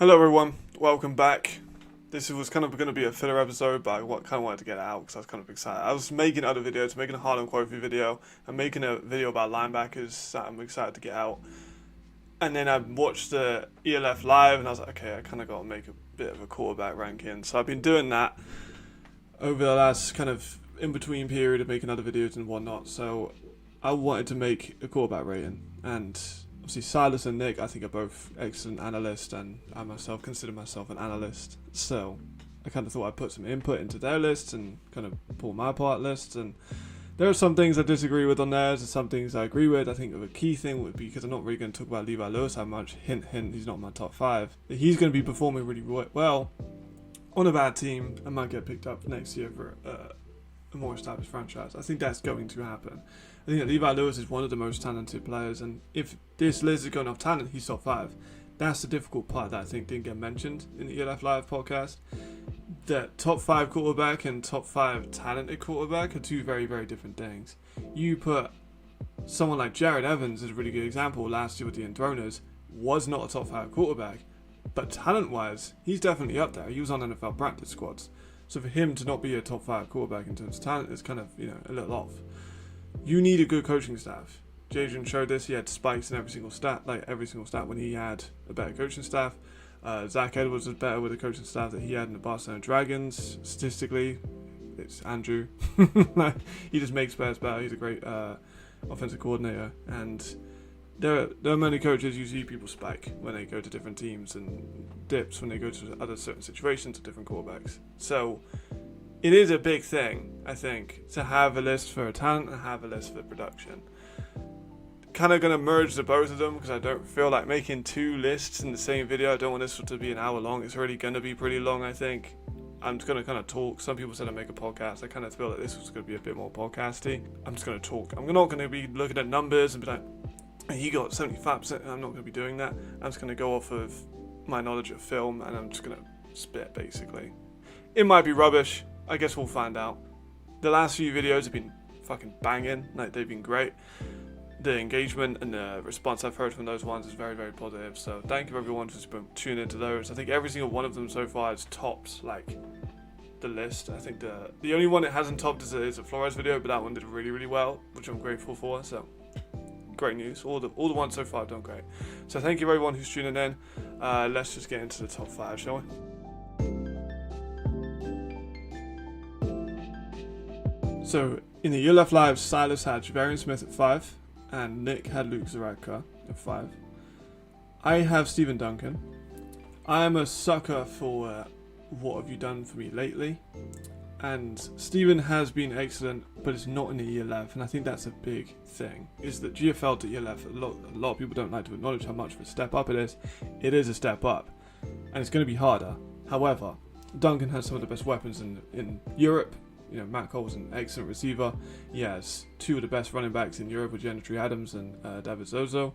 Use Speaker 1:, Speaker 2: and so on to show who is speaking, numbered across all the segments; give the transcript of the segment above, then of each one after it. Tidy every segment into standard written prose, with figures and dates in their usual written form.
Speaker 1: Hello everyone, welcome back. This was kind of going to be a filler episode, but I kind of wanted to get it out because I was kind of excited. I was making other videos, making a Harlem Quality video, and making a video about linebackers that I'm excited to get out. And then I watched the ELF live, and I was like, okay, I kind of got to make a bit of a quarterback ranking. So I've been doing that over the last kind of in-between period of making other videos and whatnot. So I wanted to make a quarterback rating, and obviously Silas and Nick I think are both excellent analysts, and I myself consider myself an analyst, so I kind of thought I'd put some input into their lists and kind of pull my part lists. And there are some things I disagree with on theirs and some things I agree with. I think the key thing would be, because I'm not really going to talk about Levi Lewis that much, hint he's not in my top 5, he's going to be performing really well on a bad team and might get picked up next year for a more established franchise. I think that's going to happen. I think that Levi Lewis is one of the most talented players, and if this list is going off talent, he's top 5. That's the difficult part that I think didn't get mentioned in the ELF Live podcast. That top 5 quarterback and top 5 talented quarterback are two very, very different things. You put someone like Jared Evans as a really good example last year with the Enthroners, was not a top 5 quarterback, but talent-wise, he's definitely up there. He was on NFL practice squads. So for him to not be a top 5 quarterback in terms of talent is kind of, a little off. You need a good coaching staff. Jadrian showed this. He had spikes in every single stat when he had a better coaching staff. Zach Edwards was better with the coaching staff that he had in the Barcelona Dragons. Statistically, it's Andrew. He just makes players better. He's a great offensive coordinator. And there are many coaches you see people spike when they go to different teams, and dips when they go to other certain situations with different quarterbacks. So it is a big thing, I think, to have a list for talent and have a list for production. Kind of going to merge the both of them because I don't feel like making 2 lists in the same video. I don't want this to be an hour long. It's already going to be pretty long, I think. I'm just going to kind of talk. Some people said I make a podcast. I kind of feel like this was going to be a bit more podcasty. I'm just going to talk. I'm not going to be looking at numbers and be like, he got 75%. I'm not going to be doing that. I'm just going to go off of my knowledge of film, and I'm just going to spit, basically. It might be rubbish. I guess we'll find out. The last few videos have been fucking banging. Like, they've been great. The engagement and the response I've heard from those ones is very, very positive. So thank you everyone for tuning into those. I think every single one of them so far has topped like the list. I think the only one it hasn't topped is a Flores video, but that one did really, really well, which I'm grateful for. So great news. All the ones so far have done great. So thank you everyone who's tuning in. Let's just get into the top 5, shall we? So in the ELF Live, Silas had Javarian Smith at 5, and Nick had Luke Zaradka at 5. I have Stephen Duncan. I am a sucker for what have you done for me lately, and Stephen has been excellent, but it's not in the ELF, and I think that's a big thing, is that GFL to ELF, a lot of people don't like to acknowledge how much of a step up it is. It is a step up, and it's going to be harder. However, Duncan has some of the best weapons in Europe. Matt Cole's an excellent receiver. He has 2 of the best running backs in Europe with Gentry Adams and David Zozo.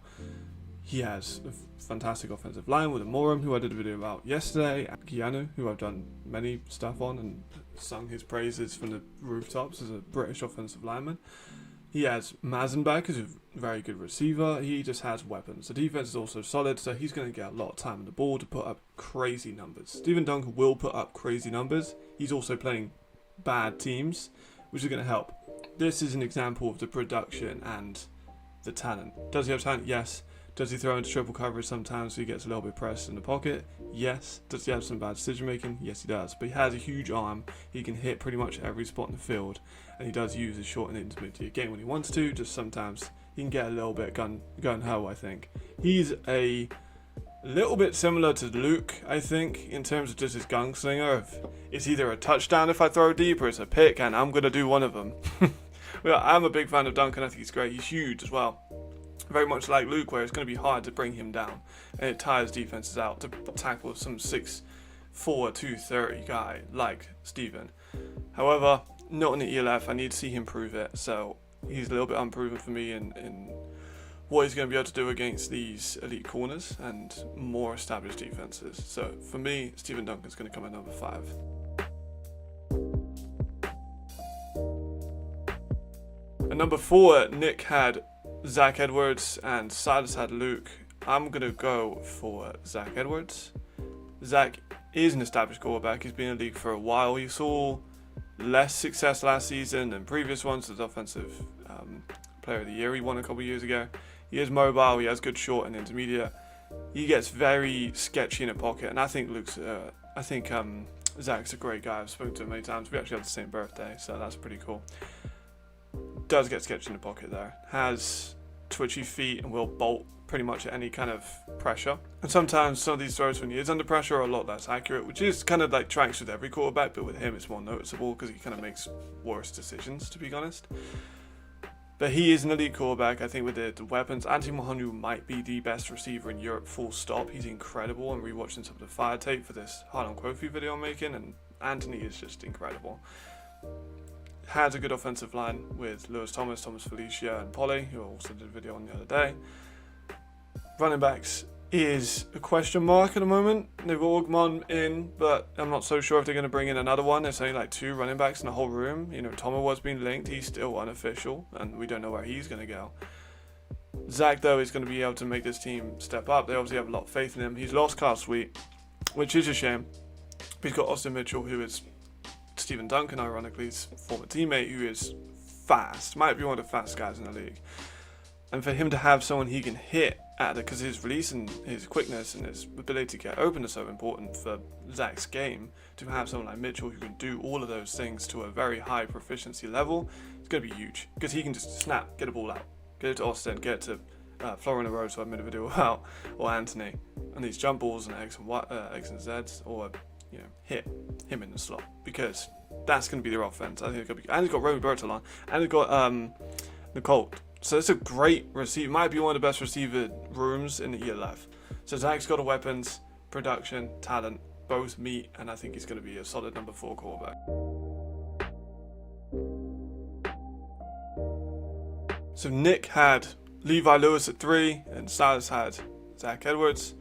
Speaker 1: He has a fantastic offensive line with Amorim, who I did a video about yesterday, and Keanu, who I've done many stuff on and sung his praises from the rooftops as a British offensive lineman. He has Mazenbach, who's a very good receiver. He just has weapons. The defense is also solid, so he's going to get a lot of time on the ball to put up crazy numbers. Stephen Duncan will put up crazy numbers. He's also playing bad teams, which is going to help. This is an example of the production and the talent. Does he have talent? Yes. Does he throw into triple coverage sometimes so he gets a little bit pressed in the pocket? Yes. Does he have some bad decision making? Yes, he does. But he has a huge arm. He can hit pretty much every spot in the field, and he does use his short and intermediate game when he wants to. Just sometimes he can get a little bit gun-ho, I think. He's a little bit similar to Luke, I think, in terms of just his gunslinger. It's either a touchdown if I throw deep, or it's a pick, and I'm going to do one of them. Well, I'm a big fan of Duncan. I think he's great. He's huge as well. Very much like Luke, where it's going to be hard to bring him down, and it tires defenses out to tackle some 6'4", 230 guy like Steven. However, not in the ELF. I need to see him prove it, so he's a little bit unproven for me in what he's going to be able to do against these elite corners and more established defenses. So for me, Stephen Duncan's going to come at number 5. At number 4, Nick had Zach Edwards and Silas had Luke. I'm going to go for Zach Edwards. Zach is an established quarterback. He's been in the league for a while. You saw less success last season than previous ones as offensive player of the year he won a couple of years ago. He is mobile. He has good short and intermediate. He gets very sketchy in a pocket, and I think Zach's a great guy. I've spoken to him many times. We actually have the same birthday, so that's pretty cool. Does get sketchy in the pocket though. Has twitchy feet and will bolt pretty much at any kind of pressure. And sometimes some of these throws when he is under pressure are a lot less accurate, which is kind of like tracks with every quarterback, but with him it's more noticeable because he kind of makes worse decisions, to be honest. But he is an elite quarterback. I think with the weapons, Anthony Mughelli might be the best receiver in Europe, full stop. He's incredible. I'm rewatching some of the fire tape for this Harlem Kofi video I'm making, and Anthony is just incredible. Has a good offensive line with Lewis Thomas, Thomas Felicia, and Polly, who I also did a video on the other day. Running backs is a question mark at the moment. They've got Ogmon in, but I'm not so sure if they're going to bring in another one. There's only like 2 running backs in the whole room. You know, Tomo was being linked. He's still unofficial, and we don't know where he's going to go. Zach, though, is going to be able to make this team step up. They obviously have a lot of faith in him. He's lost Carl Sweet, which is a shame. But he's got Austin Mitchell, who is Stephen Duncan, ironically, his former teammate, who is fast. Might be one of the fastest guys in the league. And for him to have someone he can hit at it, because his release and his quickness and his ability to get open is so important for Zach's game, to have someone like Mitchell who can do all of those things to a very high proficiency level, it's going to be huge. Because he can just snap, get a ball out, get it to Austin, get it to Florida Rhodes, who I made a video about, or Anthony, and these jump balls and X and Z's, or hit him in the slot, because that's going to be their offense. I think it's going to be, and he's got Roby Bertolon, and he's got Nicole. So it's a great receiver. Might be one of the best receiver rooms in the ELF. So Zach's got the weapons, production, talent, both meet, and I think he's going to be a solid number 4 quarterback. So Nick had Levi Lewis at 3, and Silas had Zach Edwards.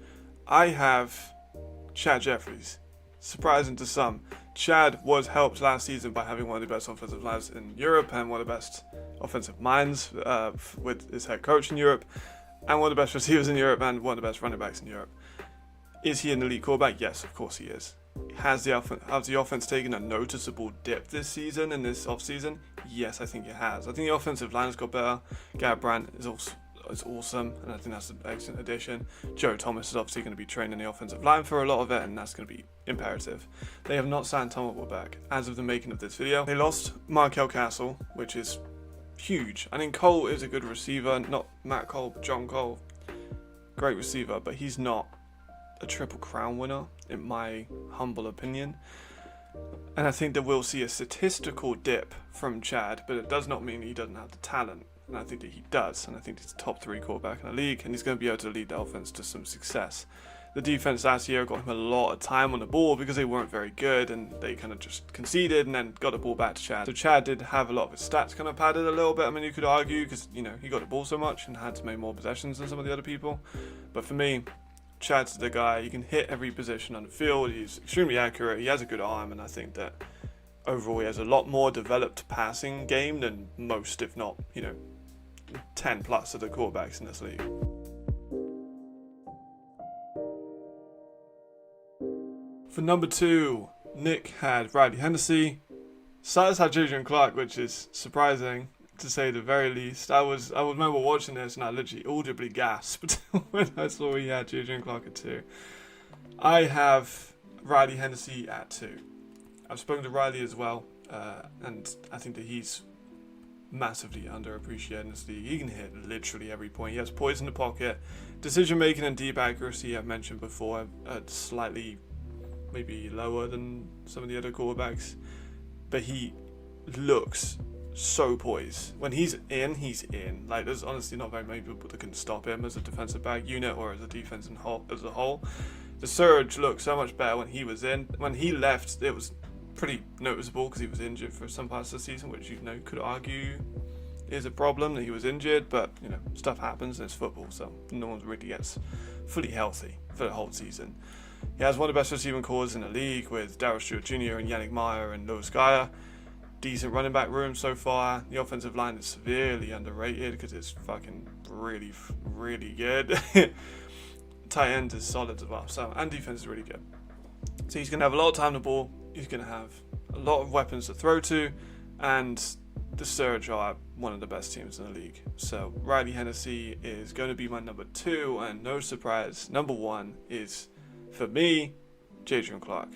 Speaker 1: I have Chad Jeffries. Surprising to some. Chad was helped last season by having one of the best offensive lines in Europe and one of the best offensive minds with his head coach in Europe, and one of the best receivers in Europe, and one of the best running backs in Europe. Is he an elite quarterback? Yes, of course he is. Has the offense taken a noticeable dip this season, in this offseason? Yes, I think it has. I think the offensive line has got better. Garrett Brandt is awesome, and I think that's an excellent addition. Joe Thomas is obviously going to be training the offensive line for a lot of it, and that's going to be imperative. They have not signed Tom Whitwell back as of the making of this video. They lost Markel Castle, which is huge. I think Cole is a good receiver, not Matt Cole, but John Cole. Great receiver, but he's not a Triple Crown winner, in my humble opinion. And I think that we'll see a statistical dip from Chad, but it does not mean he doesn't have the talent. And I think that he does, and I think he's a top 3 quarterback in the league, and he's going to be able to lead the offense to some success. The defense last year got him a lot of time on the ball because they weren't very good, and they kind of just conceded and then got the ball back to Chad. So Chad did have a lot of his stats kind of padded a little bit. I mean, you could argue because, he got the ball so much and had to make more possessions than some of the other people. But for me, Chad's the guy. He can hit every position on the field. He's extremely accurate. He has a good arm, and I think that overall he has a lot more developed passing game than most, if not, 10 plus of the quarterbacks in this league. For number 2, Nick had Riley Hennessy. Silas had Adrian Clark, which is surprising to say the very least. I remember watching this and I literally audibly gasped when I saw he had Adrian Clark at 2. I have Riley Hennessy at 2. I've spoken to Riley as well, and I think that he's massively underappreciated in this league. He can hit literally every point. He has poise in the pocket. Decision making and deep accuracy, I've mentioned before, slightly maybe lower than some of the other quarterbacks, but he looks so poised. When he's in, he's in. Like, there's honestly not very many people that can stop him as a defensive back unit or as a defense as a whole. The surge looked so much better when he was in. When he left, it was pretty noticeable because he was injured for some parts of the season, which could argue is a problem that he was injured, but stuff happens and it's football, so no one really gets fully healthy for the whole season. He has one of the best receiving cores in the league with Darryl Stewart Jr. and Yannick Meyer and Louis Geyer. Decent running back room so far. The offensive line is severely underrated because it's fucking really, really good. tight end is solid as well. So, and defense is really good. So he's going to have a lot of time on the ball. He's going to have a lot of weapons to throw to, and the Surge are one of the best teams in the league. So Riley Hennessy is going to be my number 2, and no surprise, number 1 is, for me, Jadrian Clark.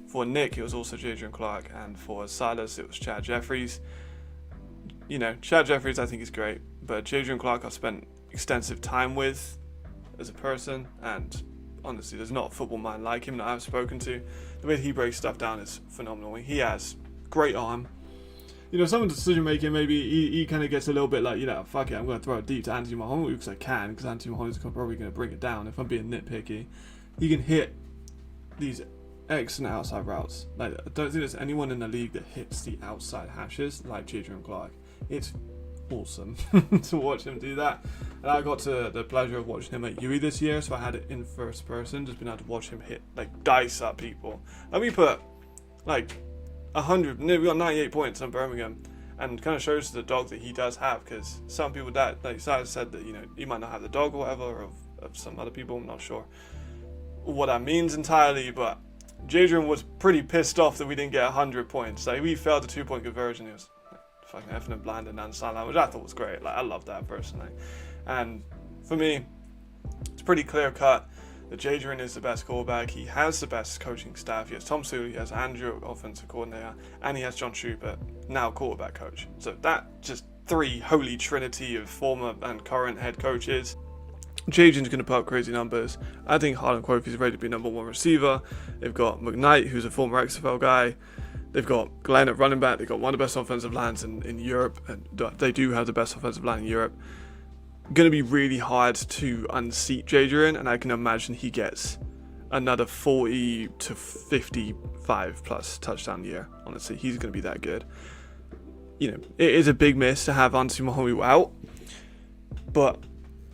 Speaker 1: For Nick, it was also Jadrian Clark, and for Silas, it was Chad Jeffries. You know, Chad Jeffries I think is great, but Jadrian Clark I've spent extensive time with as a person, and honestly, there's not a football man like him that I've spoken to. The way he breaks stuff down is phenomenal. He has great arm. You know, some of the decision making, maybe he kind of gets a little bit like, you know, fuck it, I'm going to throw it deep to Anthony Mahoney because I can, because Anthony Mahoney's probably going to bring it down. If I'm being nitpicky, he can hit these excellent outside routes. Like, I don't think there's anyone in the league that hits the outside hashes like Jadrian Clark. It's awesome to watch him do that. And I got to the pleasure of watching him at UE this year, so I had it in first person, just been able to watch him hit like dice at people. Let me put like 100, we got 98 points on Birmingham, and kind of shows the dog that he does have, because some people that, like Silas said, that, you know, you might not have the dog or whatever, or of some other people, I'm not sure what that means entirely, but Jadrian was pretty pissed off that we didn't get 100 points. Like, we failed the 2-point conversion. He was like, fucking effing and blinding down the sideline, which I thought was great. Like, I love that personally. And for me, it's pretty clear cut that Jadrian is the best quarterback. He has the best coaching staff. He has Tom Sewell, he has Andrew, offensive coordinator, and he has John Schubert, now quarterback coach. So that just 3 holy trinity of former and current head coaches. Jadrian's going to put up crazy numbers. I think Harlan Kofi is ready to be number 1 receiver. They've got McKnight, who's a former XFL guy. They've got Glenn at running back. They've got one of the best offensive lines in Europe, and they do have the best offensive line in Europe. Going to be really hard to unseat Jadrian, and I can imagine he gets another 40 to 55 plus touchdown year. Honestly, he's going to be that good. You know, it is a big miss to have Anthony Mahoney out, but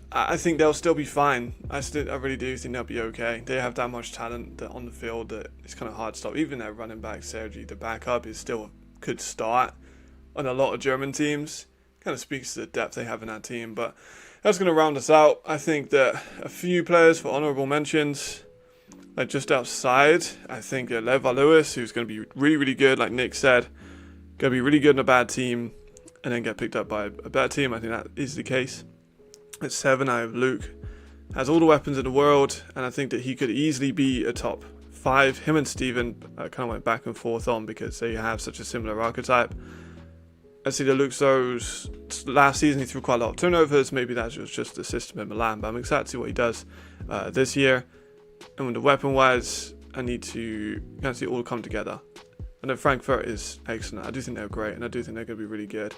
Speaker 1: I think they'll still be fine. I really do think they'll be okay. They have that much talent on the field that it's kind of hard to stop. Even their running back, Sergi, the backup, is still could start on a lot of German teams. Kind of speaks to the depth they have in that team. But that's going to round us out. I think that a few players for honourable mentions, like just outside, I think Levi Lewis, who's going to be really, really good, like Nick said, going to be really good in a bad team and then get picked up by a better team. I think that is the case. At 7, I have Luke. Has all the weapons in the world, and I think that he could easily be a top 5. Him and Steven kind of went back and forth on because they have such a similar archetype. I see that Luke So's last season he threw quite a lot of turnovers. Maybe that was just the system in Milan, but I'm excited to see what he does this year. And with the weapon-wise, I need to kind of see it all come together. I know Frankfurt is excellent. I do think they're great, and I do think they're going to be really good.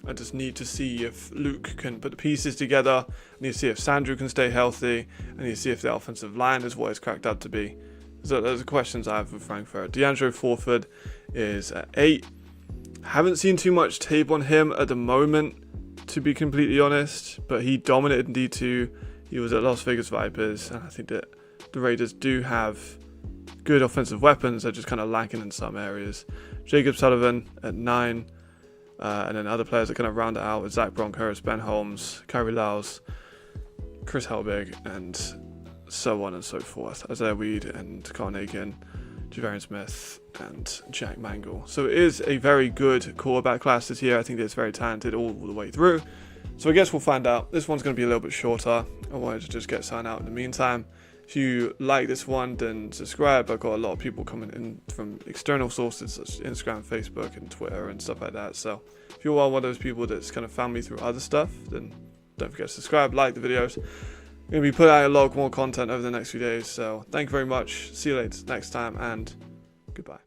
Speaker 1: I just need to see if Luke can put the pieces together. I need to see if Sandro can stay healthy. I need to see if the offensive line is what it's cracked up to be. So those are questions I have with Frankfurt. DeAndre Forford is at 8. Haven't seen too much tape on him at the moment, to be completely honest. But he dominated in D2. He was at Las Vegas Vipers. And I think that the Raiders do have good offensive weapons. They're just kind of lacking in some areas. Jacob Sullivan at 9. And then other players that kind of round it out with Zach Bronkhurst, Ben Holmes, Kyrie Lyles, Chris Helbig, and so on and so forth. Isaiah Weed and Carl Nakin, Javarian Smith, and Jack Mangle. So it is a very good quarterback class this year. I think it's very talented all the way through. So I guess we'll find out. This one's going to be a little bit shorter. I wanted to just get signed out in the meantime. If you like this one, then subscribe. I've got a lot of people coming in from external sources such as Instagram, Facebook, and Twitter and stuff like that. So if you are one of those people that's kind of found me through other stuff, then don't forget to subscribe, like the videos. I'm going to be putting out a lot more content over the next few days. So thank you very much. See you later next time, and goodbye.